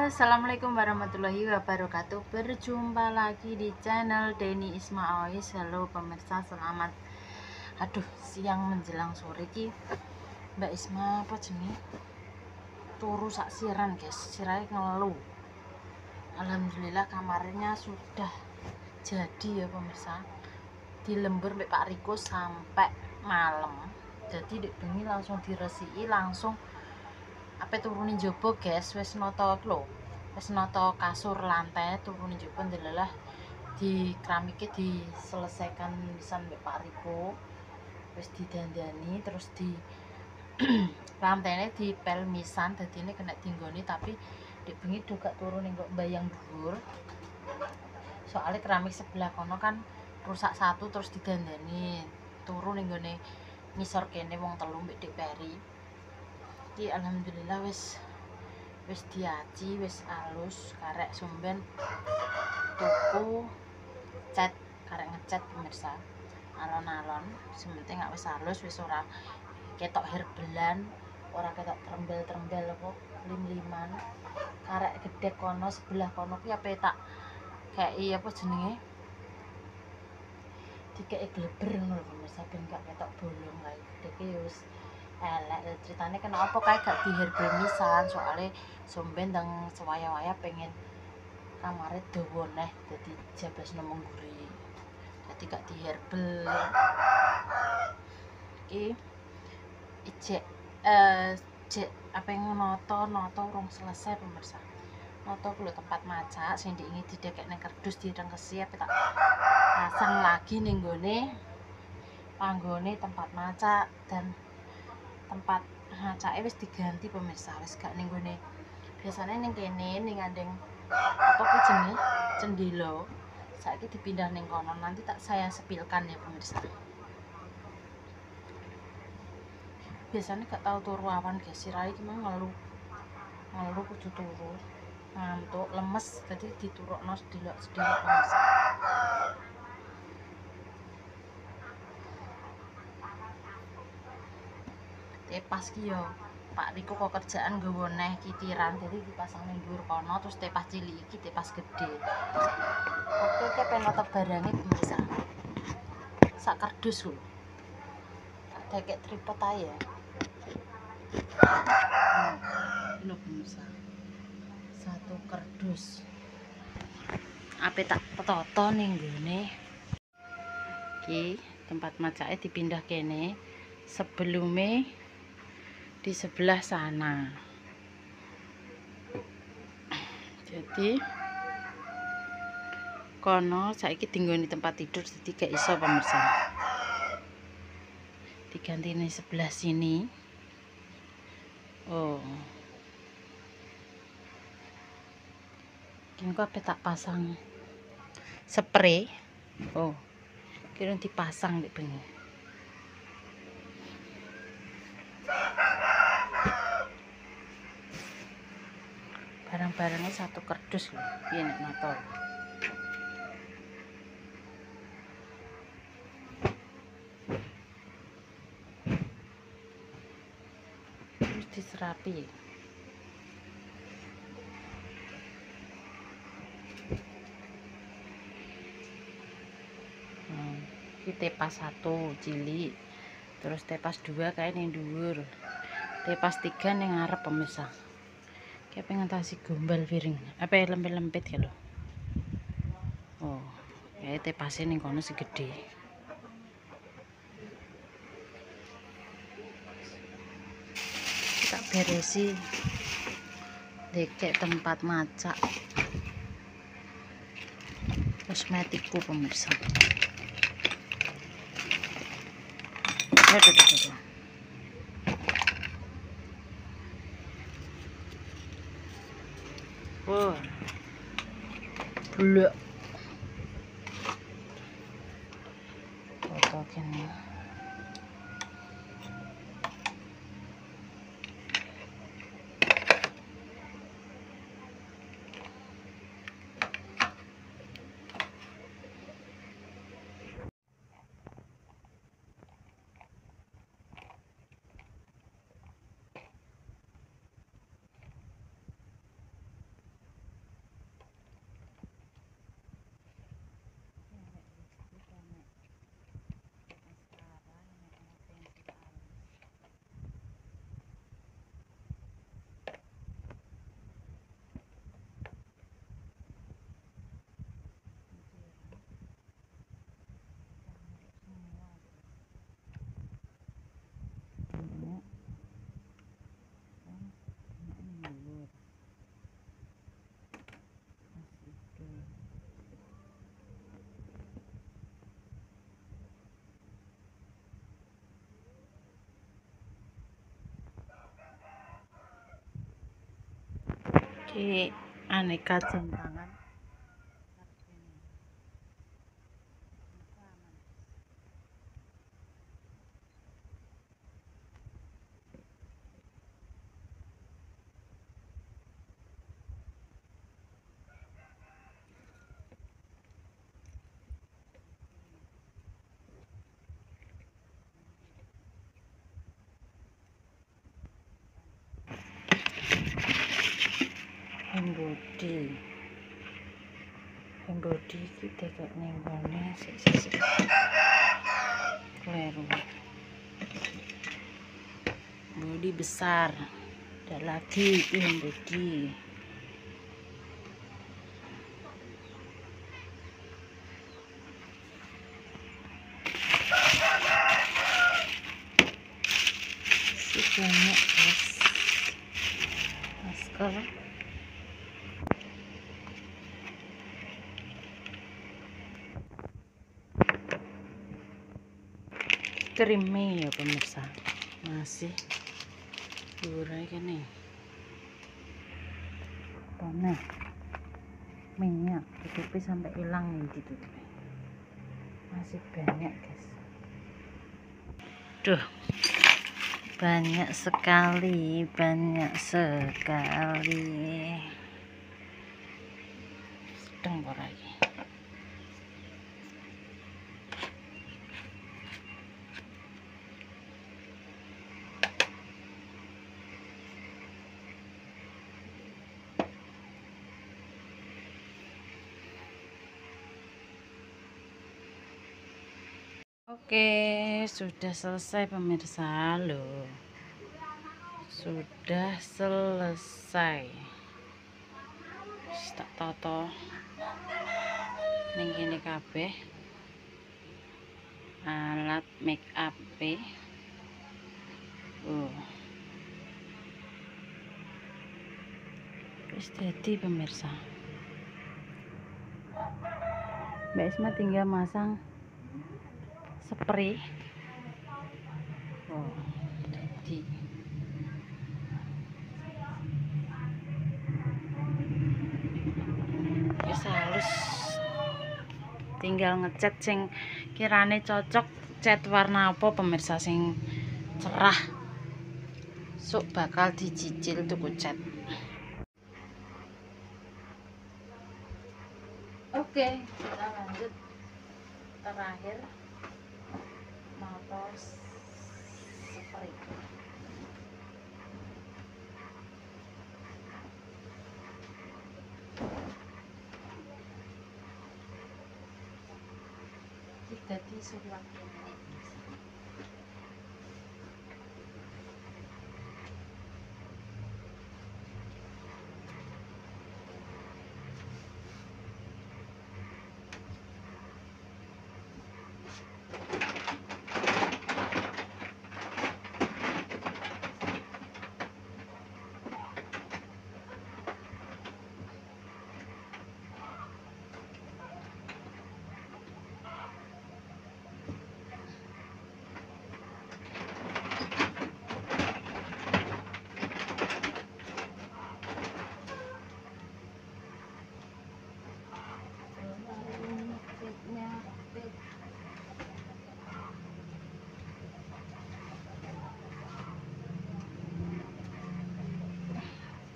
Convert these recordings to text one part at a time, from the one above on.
Assalamualaikum warahmatullahi wabarakatuh. Berjumpa lagi di channel Denny Ismaawis. Halo pemirsa, selamat siang menjelang sore ki. Mbak Isma apa jenenge? Turu sak siran, guys. Sirahe ngeluh. Alhamdulillah kamarnya sudah jadi ya pemirsa. Dilembur mbek Pak Riko sampai malam. Jadi dek bengi langsung diresiki, langsung apa turunin jopo guys, wis noto lho. Wis noto kasur lantai turunin jopo ndelalah di keramiknya diselesaikan pisan mbek Pak Riko. Wis didandani terus di lantainya dipel misan dadine kena dinggoni, tapi dek bengi do gak turun kok bayang dhuwur. Soalnya keramik sebelah kono kan rusak satu terus didandani. Turun ning gone ngisor kene wong telu mbek Dek Peri. Iki alhamdulillah wis diaci, wis alus, karek sumben tuku cat, karek ngecat pemirsa. Alon-alon, sementing gak wis alus, wis ora ketok herbelan, ora ketok trembel-trembel apa lim-liman. Karek gede kono sebelah kono ki ape tak kei apa jenenge? Dikei gleber ngono lho pemirsa, ben gak ketok bolong kae. Gede ki wis elek. Ceritane kena apa kae gak diherbel misan, soalnya somben ndang sewaya-waya pengen kamare dawa neh, dadi jabasno mengguri. Dadi gak diherbel. Iki ijek jek apa yang noto urung selesai pemirsa. Noto kuwi tempat maca sing diingi didekek nang kardus direngkesi apa tak pasang lagi ning gone panggone tempat maca, dan tempat macake wis diganti pemirsa, wis gak ning gone biasane ning kene ning ngandeng apa ku jenenge cendela, saiki dipindah ning kono. Nanti tak saya sepilkan ya pemirsa. Biasanya gak tahu turu awan guys, sirahe iki mau ngeluh kudu turu, ngantuk lemes, jadi diturukno sedilok pemirsa. Tepas ki yo Pak Riko kok kerjaan nggawa neh kitiran, jadi dipasang ning dhuwur kono, terus tepas cilik iki tepas gede. Oke penotop barange pemirsa. Sak kardus lho. Tak dekek tripod ae ya. Lho pemirsa. Satu kardus. Ape tak toto ning gone. Iki tempat macake dipindah kene. Sebelumnya di sebelah sana. Jadi kono saiki dinggoni tempat tidur, jadi gak iso pemirsa. Diganti nih sebelah sini. Oh. Kini kok tak pasang spray. Oh. Kira dipasang di bengi. Barang-barangnya satu kardus loh. Piye nek motor. Terus diserapi. Ini tepas satu cilik, terus tepas dua kayak ning dhuwur, tepas tiga ning ngarep pemirsa. Kayak pengen tasi gombal piring, apa lempet-lempet ya lo. Oh, kayak tepasnya ning kono si gede. Tak beresi dekek tempat maca kosmetikku pemirsa. Aduh. Wah, blek. Foto kene. Di aneka jam tangan. Embodi kita kayak nenggolnya sih kleru. Bodi besar, ada lagi embodi. Banyak masker. Krimnya ya pemirsa, masih lurai kan nih. Tanah minyak tutupi sampai hilang nih ditutupi. Masih banyak guys. Duh, banyak sekali. Sedang lagi. Oke, sudah selesai pemirsa loh. Sudah selesai. Tak toto. Ning kene kabeh alat make up wis dadi pemirsa. Mbak Isma tinggal masang spray. Jadi wis halus, tinggal ngecat sing kirane cocok cat warna apa pemirsa sing cerah. Sok bakal dicicil tuku cat. Oke, kita lanjut terakhir motor spray. Kita disuruh ini.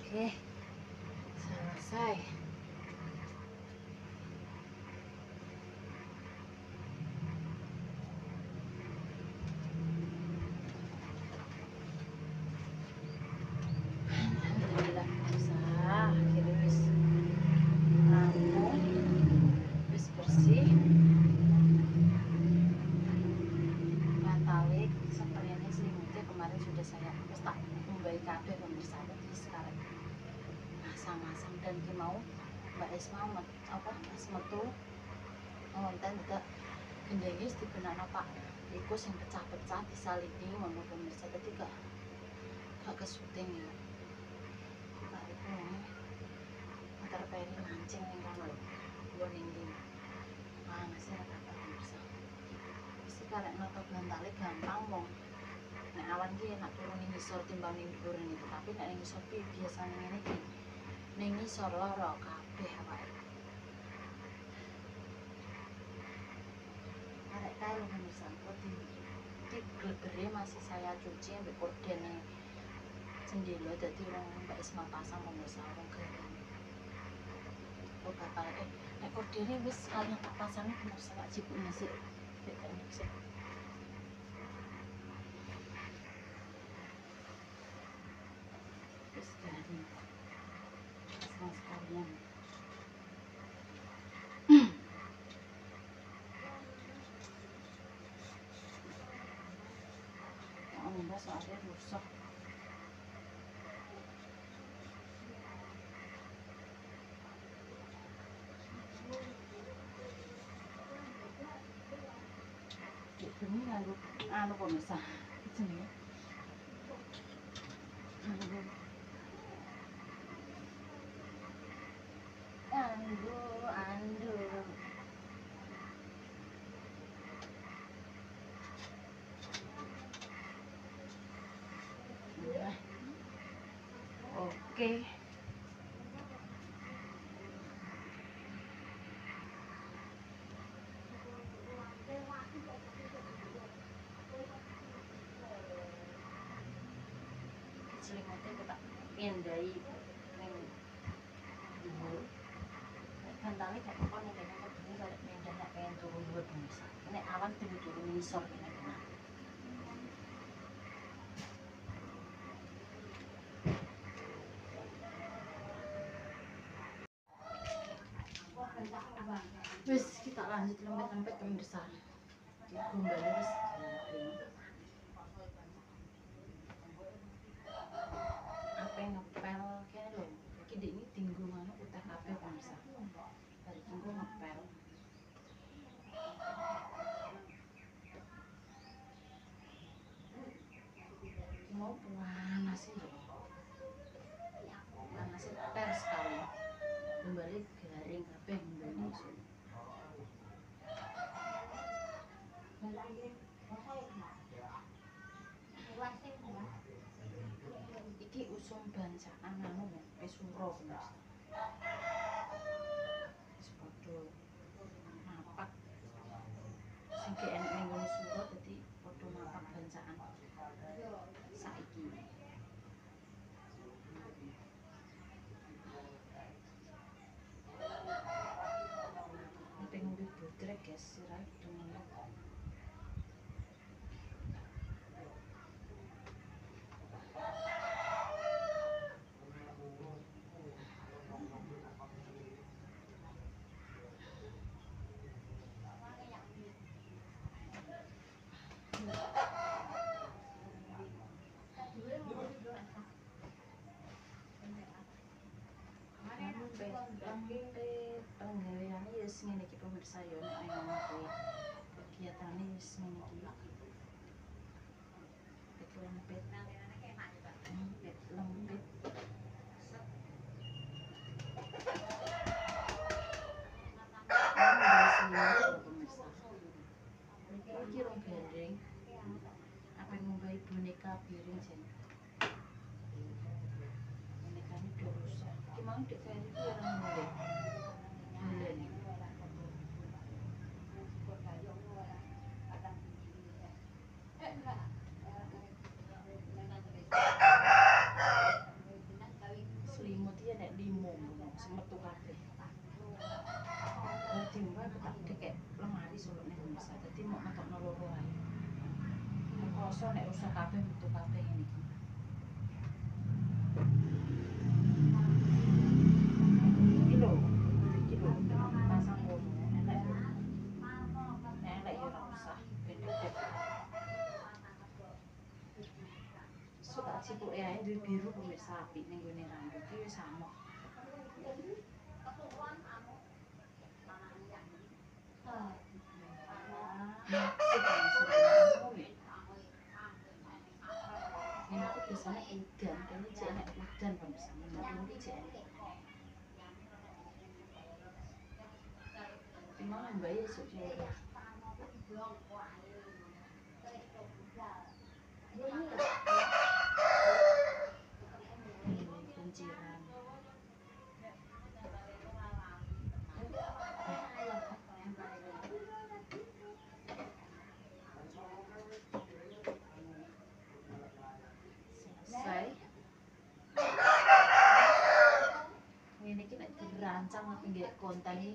Oke, selesai. Alhamdulillah bisa. Akhirnya wis rampung, wis bersih. Metalik sepertinya selimutnya kemarin sudah saya tak membaik kabeh pemirsa. Jadi sekarang masang-masang dan mau Mbak Isma apa Mas metu ngonten tidak gendenge dibenakno Pak iku sing pecah-pecah disaliti ngono pemirsa dadi gak kesuting ya. Pak iku antar peri mancing ning kono lho. Gua ning ndi. Masih ada pemirsa. Wis karek noto gantale gampang wong. Nek awan ki enak turun ning ngisor timbang ning dhuwur niku, tapi nek ning ngisor ki biasane ngene iki. Ning ngisor loro kabeh awake. Arek kae lho pemirsa, di glegere masih saya cuci ambek kordene jendela, dadi orang Mbak Isma pasang pemirsa orang garing. Kok bakal nek kordene wis kalian tak pasang pemirsa, tak jipuk nasi teknik sih. Wis garing. Pasang sekalian. Mbak soalnya rusak. Ini lalu pemirsa jenenge andu oke. Selimutnya kita pindai ning dhuwur. Bantalnya gak apa-apa nih, kayaknya begini kalau pindah nak pengen turun dhuwur pemirsa. Nek awan turun ngisor ini kena. Wis kita lanjut lempet-lempet pemirsa. Digombalnya wis garing. Apa ngepel kayak lho. Iki ini tinggu mana utah kabeh pemirsa. Bari tinggu ngepel. Mau panas sih lho. Panasnya ter sekali. Kembali garing kabeh ngene iso. Iki usum bancaan anu wis suro pemirsa. Wis padha mapak. Sing ge enek ning ngene suro dadi padha mapak bancaan. Saiki. Nek ngombe bodrek guys, sirah temen. Penggaweane ya ngene iki pemirsa ya nek nang omahku. Kegiatane wis ngene iki. Lempet. Iki rong garing. Apa ngombai boneka piring jen. Bonekane do rusak. Iki mau dek kaya iki ora ngombe. Selimut ya nek limo semetu kabeh. Dadi mbak tak dek lemari sulukne bisa. Dadi mau metokno loro ae. Kosong nek rusak kabeh metu kabeh ngene iki. Iki lho pasang ngono enak. Enak ya ora usah beda-beda. Suka cipuke ae duwe biru pemirsa apik ning gone rambut iki wis samok. Ini aku biasanya udan, kayaknya cek enak udan pemirsa. Ini cek enak. Gimana mbak ya sore? Kunciran. rancang tapi nggak konten ini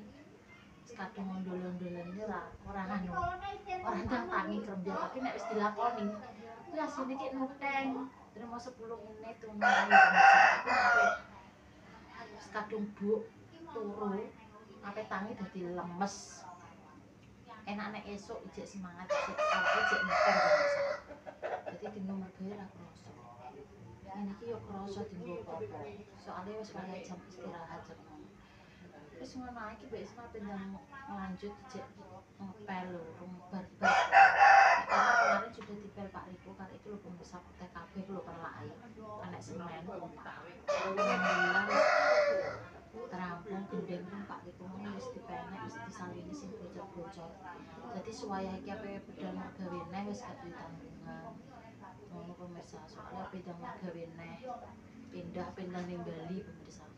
kadang ondol-ondolan ini orang anu orang tangi kerja tapi nek wis dilakoni kuwi asline ki nuteng terima 10 menit tunai tapi wis kadung buk turu ape tangi dadi lemes enak nek esuk ijek semangat ijek nuteng jadi dino mergawe ra kroso ini ki yo kroso dinggo apa soalnya wis kaya jam istirahat jam wis ngono iki Mbak Isma pengen lanjut ijek ngepel lho bar-bar karena kemarin sudah dipel Pak Riko karena itu lho pemirsa TKB lho perlai anak semen alhamdulillah terampung gendeng pun Pak Riko wis dipenek wis disalini sing bocor-bocor jadi suwaya iki ape pedang gawe neh wis gak ditanggungan ngono pemirsa soalnya pedang gawe neh pindah ning Bali pemirsa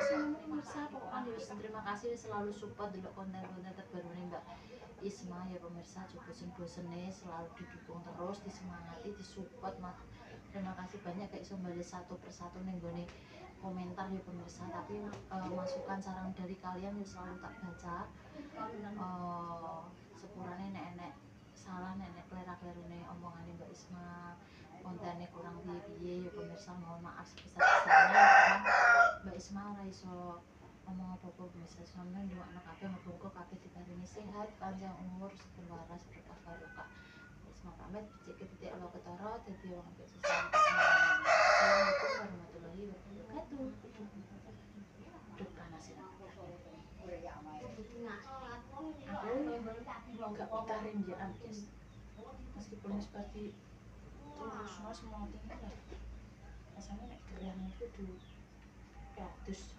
pemirsa pokoknya terima kasih selalu support dulu konten-konten terbaru nih Mbak Isma ya pemirsa coba bosen-bosene selalu didukung terus disemangati disupport terima kasih banyak kayak sumber satu persatu nih gue komentar ya pemirsa tapi masukan saran dari kalian ya selalu tak baca sepurane nek salah nek klera-klerune omongane Mbak Isma kontennya kurang piye-piye ya pemirsa mohon maaf sebesar-besarnya karena Mbak Isma ora iso ngomong apa-apa pemirsa sampeyan ndoaken kabeh muga-muga kabeh diparingi sehat panjang umur sugih waras berkah barokah Mbak Isma pamit cek titik lo ketara dadi wong apik sesama Assalamualaikum warahmatullahi wabarakatuh duduk panas ya aku nggak utarin ya guys meskipun seperti terus semua tinggal rasanya nek gerang itu 200